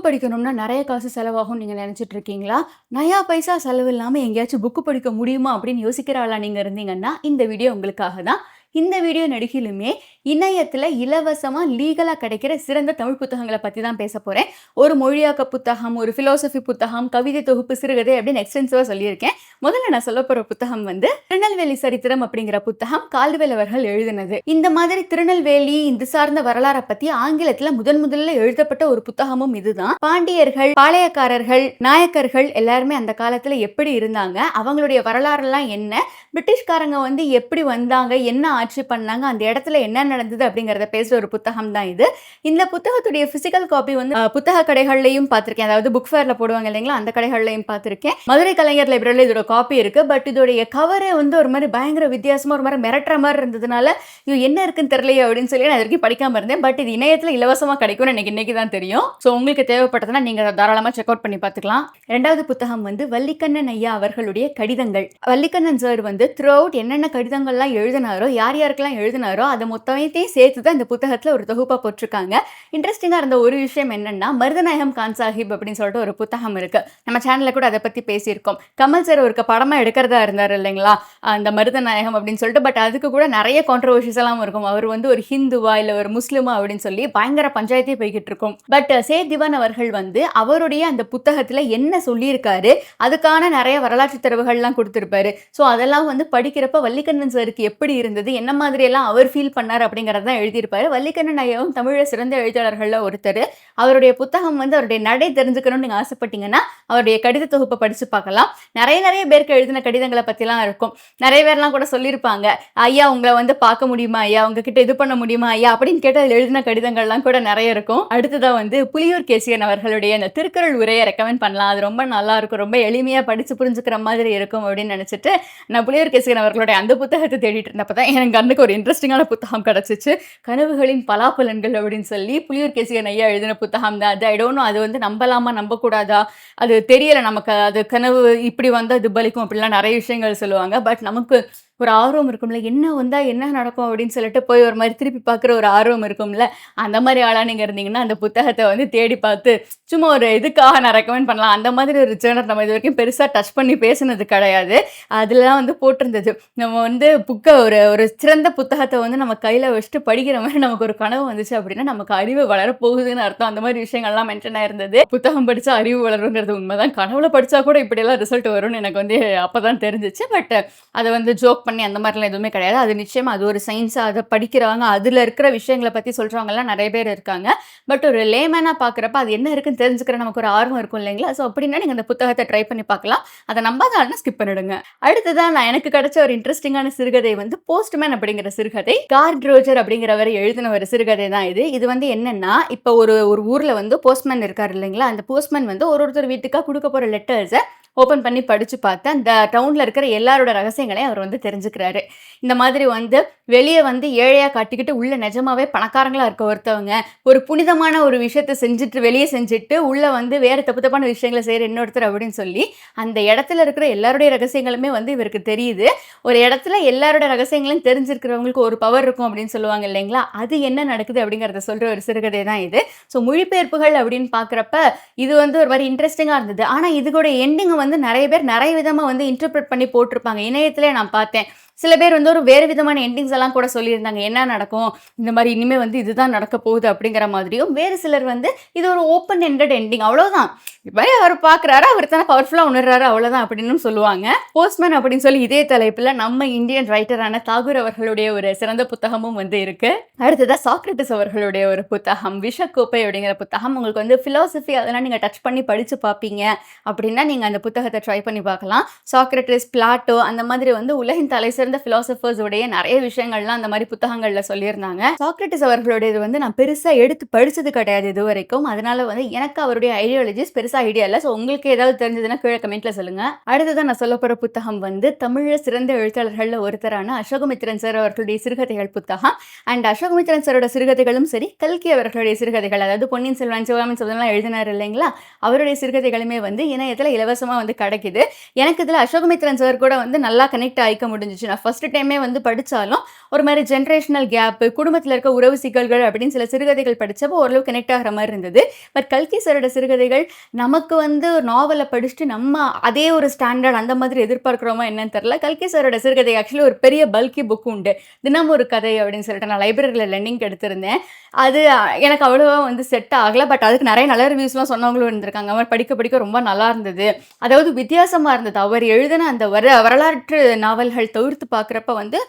படிக்கணும்னா நெறைய காசு செலவாகும்னு நீங்க நெனச்சிட்டு இருக்கீங்களா? நயா பைசா செலவு இல்லாம எங்கேயாச்சும் புக் படிக்க முடியுமா? அப்படின்னு யோசிக்கிற ஆளா நீங்க இருந்தீங்கன்னா, இந்த வீடியோ உங்களுக்காக தான். இந்த வீடியோ நெடுகிலுமே இணையத்துல இலவசமா லீகலா கிடைக்கிற சிறந்த தமிழ் புத்தகங்கள பத்தி தான் பேசப் போறேன். ஒரு மொழியாக்க புத்தகம், ஒரு பிலோசஃபி புத்தகம், கவிதை தொகுப்பு, சிறுகதை அப்படின்னு எக்ஸ்டென்சிவா சொல்லியிருக்கேன். முதல்ல நான் சொல்லப் போற புத்தகம் வந்து திருநெல்வேலி சரித்திரம் அப்படிங்கிற புத்தகம் கால்டுவெல் அவர்கள் எழுதினது. இந்த மாதிரி திருநெல்வேலி இது சார்ந்த வரலாற பத்தி ஆங்கிலத்துல முதல்ல எழுதப்பட்ட ஒரு புத்தகமும் இதுதான். பாண்டியர்கள், பாளையக்காரர்கள், நாயக்கர்கள் எல்லாருமே அந்த காலத்துல எப்படி இருந்தாங்க, அவங்களுடைய வரலாறுலாம் என்ன, பிரிட்டிஷ்காரங்க வந்து எப்படி வந்தாங்க, என்ன ஆட்சி பண்ணாங்க, அந்த இடத்துல என்ன நடந்தது அப்படிங்கறத பேசுற ஒரு புத்தகம் தான் இது. இந்த புத்தகத்துடைய பிசிக்கல் காப்பி வந்து புத்தக கடைகள்லயும் பார்த்திருக்கேன். அதாவது புக் ஃபேர்ல போடுவாங்க இல்லைங்களா, அந்த கடைகள்லயும் பார்த்திருக்கேன். மதுரை கலைஞர் லைப்ரரியில இதோட காப்பி இருக்கு. பட் இதோடைய கவரே வந்து ஒரு மாதிரி பயங்கர வித்தியாசமா ஒரு மாதிரி மிரட்டுற மாதிரி இருந்ததுனால இது என்ன இருக்குன்னு தெரியலையே அப்படின்னு சொல்லி நான் வரைக்கும் படிக்காம இருந்தேன். பட் இது இணையத்துல இலவசமா கிடைக்கும்னு எனக்கு இன்னைக்கு தான் தெரியும். ஸோ உங்களுக்கு தேவைப்பட்டதுன்னா நீங்க தாராளமா செக் அவுட் பண்ணி பார்த்துக்கலாம். இரண்டாவது புத்தகம் வந்து வல்லிக்கண்ணன் ஐயா அவர்களுடைய கடிதங்கள். வல்லிக்கண்ணன் சார் வந்து த்ரூ அவுட் என்னென்ன கடிதங்கள்லாம் எழுதினாரோ, யார் யாருக்கெல்லாம் எழுதினாரோ அதை மொத்தத்தையும் சேர்த்து தான் இந்த புத்தகத்துல ஒரு தொகுப்பா போட்டிருக்காங்க. இன்ட்ரெஸ்டிங்கா இருந்த ஒரு விஷயம் என்னன்னா, மருதநாயகம் கான் சாஹிப் அப்படின்னு சொல்லிட்டு ஒரு புத்தகம் இருக்கு. நம்ம சேனல்ல கூட அதை பத்தி பேசியிருக்கோம். கமல் சார் ஒரு படமா எடுக்கிறதா இருந்தாரு இல்லைங்களா, அந்த மருதநாயகம் அப்படின்னு சொல்லிட்டு. பட் அதுக்கு கூட நிறைய கான்ட்ரோவர்சிஸ் எல்லாம் இருக்கும். அவர் வந்து ஒரு ஹிந்துவா இல்ல ஒரு முஸ்லிமா அப்படின்னு சொல்லி பயங்கர பஞ்சாயத்தே போய்கிட்டு இருக்கும். பட் சேத் திவான் அவர்கள் வந்து அவருடைய அந்த புத்தகத்துல என்ன சொல்லியிருக்காரு, அதுக்கான நிறைய வரலாற்று தரவுகள்லாம் கொடுத்திருப்பாரு. ஸோ அதெல்லாம் வந்து படிக்கிறப்ப வல்லிக்கண்ணன் சாருக்கு எப்படி இருந்தது, என்ன மாதிரி எல்லாம் அவர் ஃபீல் பண்ணார் அப்படிங்கறத எழுதியிருப்பாரு. வல்லிக்கண்ணன் ஐயாவும் தமிழ சிறந்த எழுத்தாளர்கள்ல ஒருத்தர். அவருடைய புத்தகம் வந்து அவருடைய நடை தெரிஞ்சுக்கணும்னு நீங்க ஆசைப்பட்டீங்கன்னா அவருடைய கடித தொகுப்பை படிச்சு பார்க்கலாம். நிறைய பேருக்கு எழுதின கடிதங்களை பத்திலாம் இருக்கும். நிறைய பேர்லாம் கூட சொல்லியிருப்பாங்க, ஐயா உங்களை வந்து பார்க்க முடியுமா ஐயா, உங்ககிட்ட இது பண்ண முடியுமா ஐயா அப்படின்னு கேட்டு அதில் எழுதின கடிதங்கள்லாம் கூட நிறைய இருக்கும். அடுத்ததா வந்து புலியூர் கேசியன் அவர்களுடைய அந்த திருக்குறள் உரையை ரெக்கமெண்ட் பண்ணலாம். அது ரொம்ப நல்லா இருக்கும், ரொம்ப எளிமையா படிச்சு புரிஞ்சுக்கிற மாதிரி இருக்கும் அப்படின்னு நினைச்சிட்டு நான் புலியூர் கேசியன் அவர்களுடைய அந்த புத்தகத்தை தேடிட்டு இருந்தப்பதான் எனக்கு கண்ணுக்கு ஒரு இன்ட்ரெஸ்டிங்கான புத்தகம் கிடைச்சிச்சு. கனவுகளின் பலாப்பலன்கள் அப்படின்னு சொல்லி புலியூர் கேசியன் ஐயா எழுதின புத்தகம் தான் அது. ஐ டோன்ட் நோ அது வந்து நம்பலாமா நம்பக்கூடாதா அது தெரியல நமக்கு. அது கனவு இப்படி வந்தா இது பலிக்கும் அப்படிலாம் நிறைய விஷயங்கள் சொல்லுவாங்க. பட் நமக்கு ஒரு ஆர்வம் இருக்கும்ல, என்ன வந்தா என்ன நடக்கும் அப்படின்னு சொல்லிட்டு போய் ஒரு மாதிரி திருப்பி பார்க்குற ஒரு ஆர்வம் இருக்கும்ல, அந்த மாதிரி ஆளா நீங்க இருந்தீங்கன்னா அந்த புத்தகத்தை வந்து தேடி பார்த்து சும்மா ஒரு இதுக்காக நான் ரெக்கமெண்ட் பண்ணலாம். அந்த மாதிரி ஒரு ஜேர்னர் நம்ம இது வரைக்கும் பெருசாக டச் பண்ணி பேசுனது கிடையாது. அதுலலாம் வந்து போட்டிருந்தது, நம்ம வந்து புக்கை ஒரு ஒரு சிறந்த புத்தகத்தை வந்து நம்ம கையில் வச்சுட்டு படிக்கிற மாதிரி நமக்கு ஒரு கனவு வந்துச்சு அப்படின்னா நமக்கு அறிவு வளரப்போகுதுன்னு அர்த்தம். அந்த மாதிரி விஷயங்கள்லாம் மென்ஷன் ஆயிருந்தது. புத்தகம் படித்தா அறிவு வளருங்கிறது உண்மைதான். கனவுல படித்தா கூட இப்படியெல்லாம் ரிசல்ட் வரும்னு எனக்கு வந்து அப்போ தான் தெரிஞ்சிச்சு. பட் அதை வந்து ஜோக் பண்ணி அந்த மாதிரிலாம் எதுவுமே கிடையாது. அது நிச்சயமா அது ஒரு சயின்ஸாக அதை படிக்கிறவங்க அதில் இருக்கிற விஷயங்களை பற்றி சொல்கிறவங்கலாம் நிறைய பேர் இருக்காங்க. பட் ஒரு லேமேனாக பார்க்குறப்ப அது என்ன இருக்குன்னு தெரிஞ்சுக்கிற நமக்கு ஒரு ஆர்வம் இருக்கும் இல்லைங்களா. ஸோ அப்படின்னா நீங்கள் அந்த புத்தகத்தை ட்ரை பண்ணி பார்க்கலாம். அதை நம்பாதாலும் ஸ்கிப் பண்ணிடுங்க. அடுத்ததான் நான் எனக்கு கிடைச்ச ஒரு இன்ட்ரெஸ்டிங்கான சிறுகதை வந்து போஸ்ட்மேன் அப்படிங்கிற சிறுகதை. கார்ட் ரோஜர் அப்படிங்கிறவர் எழுதின ஒரு சிறுகதை தான் இது. இது வந்து என்னன்னா, இப்போ ஒரு ஊரில் வந்து போஸ்ட்மேன் இருக்கார் இல்லைங்களா, அந்த போஸ்ட்மேன் வந்து ஒருத்தர் வீட்டுக்காக கொடுக்க போகிற லெட்டர்ஸை ஓப்பன் பண்ணி படித்து பார்த்து அந்த டவுனில் இருக்கிற எல்லாரோட ரகசியங்களையும் அவர் வந்து தெரிஞ்சுக்கிறாரு. இந்த மாதிரி வந்து வெளியே வந்து ஏழையாக காட்டிக்கிட்டு உள்ள நிஜமாவே பணக்காரங்களாக இருக்க ஒருத்தவங்க ஒரு புனிதமான ஒரு விஷயத்தை செஞ்சுட்டு வெளியே செஞ்சுட்டு உள்ள வந்து வேறு தப்பு தப்பான விஷயங்களை செய்கிற இன்னொருத்தர் அப்படின்னு சொல்லி அந்த இடத்துல இருக்கிற எல்லாருடைய ரகசியங்களுமே வந்து இவருக்கு தெரியுது. ஒரு இடத்துல எல்லாரோட ரகசியங்களையும் தெரிஞ்சிருக்கிறவங்களுக்கு ஒரு பவர் இருக்கும் அப்படின்னு சொல்லுவாங்க இல்லைங்களா, அது என்ன நடக்குது அப்படிங்கிறத சொல்கிற ஒரு சிறுகதை தான் இது. ஸோ மொழிபெயர்ப்புகள் அப்படின்னு பார்க்குறப்ப இது வந்து ஒரு மாதிரி இன்ட்ரெஸ்டிங்காக இருந்தது. ஆனால் இதுக்கூட எண்டிங் வந்து நிறைய பேர் நிறைய விதமாக வந்து இன்டர்பிரட் பண்ணி போட்டிருப்பாங்க. இணையத்திலே நான் பார்த்தேன். சில பேர் வந்து ஒரு வேறு விதமான எண்டிங்ஸ் எல்லாம் கூட சொல்லியிருந்தாங்க. என்ன நடக்கும், இந்த மாதிரி இனிமேல் வந்து இதுதான் நடக்க போகுது அப்படிங்கிற மாதிரியும். வேறு சிலர் வந்து இது ஒரு ஓப்பன் எண்டட் எண்டிங், அவ்வளோதான், இப்போ அவர் பார்க்குறாரு, அவர் தானே பவர்ஃபுல்லாக உணர்றாரு, அவ்வளோதான் அப்படின்னு சொல்லுவாங்க. போஸ்ட்மேன் அப்படின்னு சொல்லி இதே தலைப்பில் நம்ம இந்தியன் ரைட்டரான தாகூர் அவர்களுடைய ஒரு சிறந்த புத்தகமும் வந்து இருக்கு. அடுத்ததாக சாக்ரட்டிஸ் அவர்களுடைய ஒரு புத்தகம் விஷக்கோப்பை அப்படிங்கிற புத்தகம். உங்களுக்கு வந்து ஃபிலாசபி அதெல்லாம் நீங்கள் டச் பண்ணி படித்து பார்ப்பீங்க அப்படின்னா நீங்கள் அந்த புத்தகத்தை ட்ரை பண்ணி பார்க்கலாம். சாக்ரட்டிஸ், பிளாட்டோ அந்த மாதிரி வந்து உலகின் தலை சிறந்த பிலாசபர்ஸ் உடைய நிறைய விஷயங்கள்லாம் அந்த மாதிரி புத்தகங்களில் சொல்லியிருந்தாங்க. சாக்ரட்டிஸ் அவர்களுடையது வந்து நான் பெருசாக எடுத்து படித்தது கிடையாது இது வரைக்கும். அதனால வந்து எனக்கு அவருடைய ஐடியாலஜிஸ் பெருசாக ஐடியா இல்லை. ஸோ உங்களுக்கு ஏதாவது தெரிஞ்சதுன்னா கீழே கமெண்ட்ல சொல்லுங்க. அடுத்ததான் நான் சொல்ல போகிற புத்தகம் வந்து தமிழ சிறந்த எழுத்தாளர்களில் ஒருத்தரான அசோகமித்திரன் சார் அவர்களுடைய சிறுகதைகள் புத்தகம். அண்ட் அசோகமித்திரன் சாரோட சிறுகதைகளும் சரி, கல்கி அவர்களுடைய சிறுகதைகள், அதாவது பொன்னியின் செல்வன், சிவகாமியின் செல்வன்லாம் எழுதினார் இல்லைங்களா, அவருடைய சிறுகதைகளுமே வந்து இணையத்தில் இலவசமாக வந்து கிடைக்குது. எனக்கு இதில அசோகமித்ரன் சார் கூட வந்து நல்லா கனெக்ட் ஆயிக்க முடிஞ்சுச்சு. நான் ஃபர்ஸ்ட் டைமே வந்து படிச்சாலும், ஒரு மாரி ஜெனரேஷனல் கேப்பு, குடும்பத்தில இருக்க உறவு சிக்கல்கள் அப்படின்னு சில சிறுகதைகள் படிச்சப்போ ஓரளவு கனெக்ட் ஆகுற மாரி இருந்தது. பட் கல்கி சாரோட சிறுகதைகள் நமக்கு வந்து நாவல படிச்சுட்டு நம்ம அதே ஒரு ஸ்டாண்டர்ட் அந்த மாதிரி எதிர்பார்க்கிறோமா என்னன்னு தெரியல. கல்கி சாரோட சிறுகதை ஆக்சுவலி ஒரு பெரிய பல்கி புக் உண்டு. தினம் ஒரு கதை அப்படின்னு சொல்லிட்டு நான் லைப்ரரியில லெண்டிங் எடுத்திருந்தேன். அது எனக்கு அவ்வளவா வந்து செட் ஆகல. பட் அதுக்கு நெறைய நல்ல ரிவ்யூஸ்லாம் சொன்னவங்களும் இருந்திருக்காங்க. அது மாரி படிக்க படிக்க ரொம்ப நல்லா இருந்தது. அதாவது வித்தியாசமா இருந்தது. அவர் எழுதின அந்த வரலாற்று நாவல்கள் தவிர்த்து பார்க்குறப்ப வந்து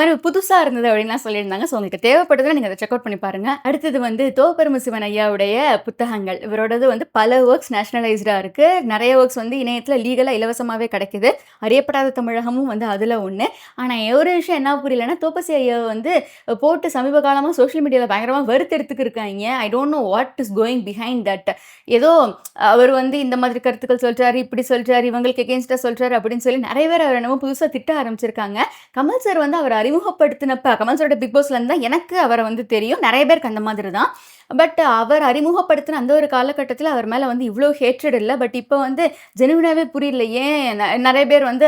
ஒரு புதுசா இருந்தது அப்படின்லாம் சொல்லியிருந்தாங்க. ஸோ உங்களுக்கு தேவைப்படுதுன்னா நீங்க அத செக் அவுட் பண்ணி பாருங்க. அடுத்தது வந்து தோப்பெருமை சிவன் ஐயாவுடைய புத்தகங்கள். இவரோடது வந்து பல ஒர்க்ஸ் நேஷனலைஸ்டா இருக்கு. நெறைய ஒர்க்ஸ் வந்து இணையத்தில லீகலா இலவசமாவே கிடைக்குது. அறியப்படாத தமிழகமும் வந்து அதுல ஒண்ணு. ஆனா ஒரு விஷயம் என்ன புரியலன்னா, தோப்பசி ஐயாவ வந்து போட்டு சமீப காலமா சோஷியல் மீடியால பயங்கரமா வறுத்தெடுத்துக்கு இருக்காய்ங்க. I don't know what is going behind that. ஏதோ அவர் வந்து இந்த மாதிரி கருத்துக்கள் சொல்றாரு, இப்படி சொல்றாரு, இவங்களுக்கு எகெயின்ஸ்டா சொல்றாரு அப்படின்னு சொல்லி நெறைய பேர் அவர என்னமோ புதுசா திட்ட ஆரம்பிச்சிருக்காங்க. கமல் சார் வந்து அவர அறிமுகப்படுத்தினப்ப கமல் சாரோட பிக் பாஸ்ல இருந்து தான் எனக்கு அவர வந்து தெரியும். நெறைய பேருக்கு அந்த மாதிரி தான். பட் அவர் அறிமுகப்படுத்தின அந்த ஒரு காலகட்டத்தில அவர் மேல வந்து இவ்ளோ ஹேட்ரட் இல்ல. பட் இப்ப வந்து ஜெனுவினாவே புரியல. ஏன் நெறைய பேர் வந்து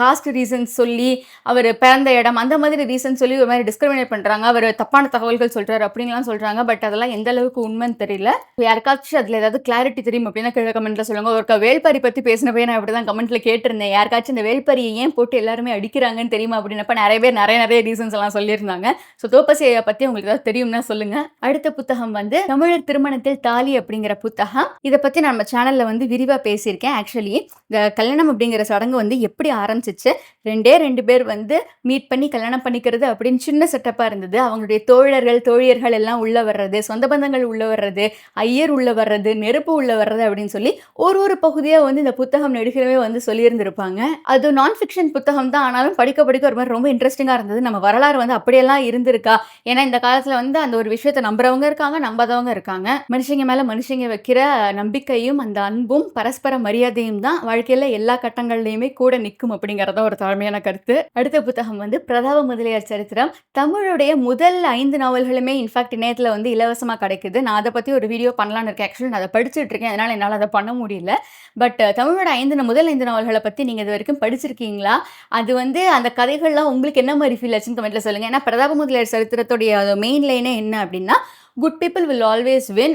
காஸ்ட் ரீசன்ஸ் சொல்லி, அவரு பிறந்த இடம் அந்த மாதிரி ரீசன் சொல்லி ஒரு மாரி டிஸ்கிரிமினேட் பண்றாங்க. அவரு தப்பான தகவல்கள் சொல்றாரு அப்படின்லாம் சொல்றாங்க. பட் அதெல்லாம் எந்த அளவுக்கு உண்மைன்னு தெரியல. யாருக்காச்சும் அதில ஏதாவது கிளாரிட்டி தெரியும் அப்படின்னா கீழ கமெண்ட்ல சொல்லுங்க. ஒருக்கா வேள்பாரி பத்தி பேசினப்பயே நான் இப்படிதான் கமெண்ட்ல கேட்டிருந்தேன். யாருக்காச்சும் இந்த வேள்பாரியை ஏன் போட்டு எல்லாருமே அடிக்கிறாங்கன்னு தெரியுமா அப்படின்னப்ப நெறைய பேர் நெறைய ரீசன்ஸ் எல்லாம் சொல்லியிருந்தாங்க. ஸோ தோப்பசி ஐயா பத்தி உங்களுக்கு ஏதாவது தெரியும்னா சொல்லுங்க. அடுத்த புத்தகம் வந்து தமிழர் திருமணத்தில் தாலி அப்படிங்கிற புத்தகம். இத பத்தி நான் நம்ம சேனல்ல வந்து விரிவா பேசியிருக்கேன். ஆக்சுவலி இந்த கல்யாணம் அப்படிங்கிற சடங்கு வந்து எப்படி ஆரம்பிச்சுச்சு, 2 பேர் வந்து மீட் பண்ணி கல்யாணம் பண்ணிக்கிறது அப்படின்னு சின்ன செட்டப்பா இருந்தது. அவங்களுடைய தோழர்கள், தோழியர்கள் எல்லாம் உள்ள வர்றது, சொந்த பந்தங்கள் உள்ள வர்றது, ஐயர் உள்ள வர்றது, நெருப்பு உள்ள வர்றது அப்படின்னு சொல்லி ஒரு பகுதியா வந்து இந்த புத்தகம் நெடுகிலுமே வந்து சொல்லியிருந்திருப்பாங்க. அது நான் ஃபிக்ஷன் புத்தகம் தான். ஆனாலும் படிக்க படிக்க ஒரு மாரி ரொம்ப இன்ட்ரெஸ்டிங்கா இருந்தது. நம்ம வரலாறு வந்து அப்படியெல்லாம் இருந்திருக்கா? ஏன்னா இந்த காலத்துல வந்து அந்த ஒரு விஷயத்த நம்புறவங்க இருக்காங்க, நம்பாதவங்க இருக்காங்க. மனுஷங்க மேல மனுஷங்க வைக்கிற நம்பிக்கையும், அந்த அன்பும், பரஸ்பர மரியாதையும் தான் வாழ்க்கையில எல்லா கட்டங்கள்லயுமே கூட நிக்கும் அப்படிங்கிறது ஒரு தாழ்மையான கருத்து. அடுத்த புத்தகம் வந்து பிரதாப முதலியார் சரித்திரம். தமிழுடைய முதல் 5 நாவல்களுமே இன்ஃபாக்ட் இணையத்துல வந்து இலவசமா கிடைக்குது. நான் அத பத்தி ஒரு வீடியோ பண்ணலாம்னு இருக்கேன். ஆக்சுவலி நான் அத படிச்சுட்டு இருக்கேன். அதனால என்னால அத பண்ண முடியல. பட் தமிழோட முதல் 5 நாவல்கள பத்தி நீங்க இதுவரைக்கும் படிச்சிருக்கீங்களா? அது வந்து அந்த கதைகள்லாம் உங்களுக்கு என்ன மாரி ஃபீல் ஆச்சுன்னு கமெண்ட்ல சொல்லுங்க. ஏன்னா பிரதாப முதலியார் சரித்திரத்துடைய மெயின் லைனே என்ன அப்படின்னா, good people will always win.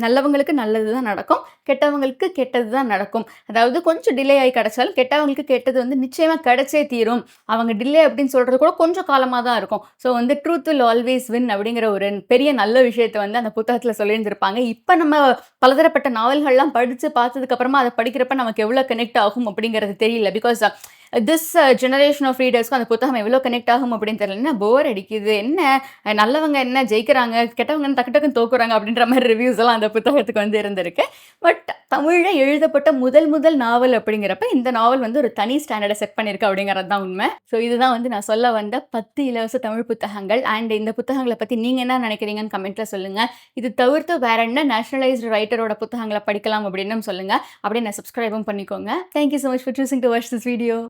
நல்லவங்களுக்கு நல்லது தான் நடக்கும். கெட்டவங்களுக்கு கெட்டது தான் நடக்கும். அதாவது கொஞ்சம் டிலே ஆகி கிடைச்சாலும் கெட்டவங்களுக்கு கெட்டது வந்து நிச்சயமா கிடைச்சே தீரும். அவங்க டிலே அப்படின்னு சொல்றது கூட கொஞ்சம் காலமா தான் இருக்கும். ஸோ வந்து ட்ரூத் வில் ஆல்வேஸ் வின் அப்படிங்கிற ஒரு பெரிய நல்ல விஷயத்த வந்து அந்த புத்தகத்துல சொல்லியிருந்திருப்பாங்க. இப்ப நம்ம பலதரப்பட்ட நாவல்கள்லாம் படிச்சு பார்த்ததுக்கு அப்புறமா அத படிக்கிறப்ப நமக்கு எவ்வளவு கனெக்ட் ஆகும் அப்படிங்கிறது தெரியல. பிகாஸ் திஸ் ஜெனரேஷன் ஆஃப் ரீடர்ஸ்க்கு அந்த புத்தகம் எவ்வளோ கனெக்ட் ஆகும் அப்படின்னு தெரியல. என்ன போர் அடிக்குது, என்ன நல்லவங்க என்ன ஜெயிக்கிறாங்க, கெட்டவங்க டக்கு டக்குன்னு தோக்குறாங்க அப்படின்ற மாதிரி ரிவ்யூஸ் எல்லாம் அந்த புத்தகத்துக்கு வந்து இருந்திருக்கு. பட் தமிழ்ல எழுதப்பட்ட முதல் நாவல் அப்படிங்கிறப்ப இந்த நாவல் வந்து ஒரு தனி ஸ்டாண்டர்டை செட் பண்ணியிருக்கு அப்படிங்கிறது தான் உண்மை. ஸோ இதுதான் வந்து நான் சொல்ல வந்த 10 இலவச தமிழ் புத்தகங்கள். அண்ட் இந்த புத்தகங்களை பத்தி நீங்க என்ன நினைக்கிறீங்கன்னு கமெண்ட்ல சொல்லுங்க. இது தவிர்த்து வேற என்ன நேஷனலைஸ்டு ரைட்டரோட புத்தகங்களை படிக்கலாம் அப்படின்னு சொல்லுங்க. அப்படியே நான் சப்ஸ்கிரைபும் பண்ணிக்கோங்க. Thank you so much for choosing to watch this video.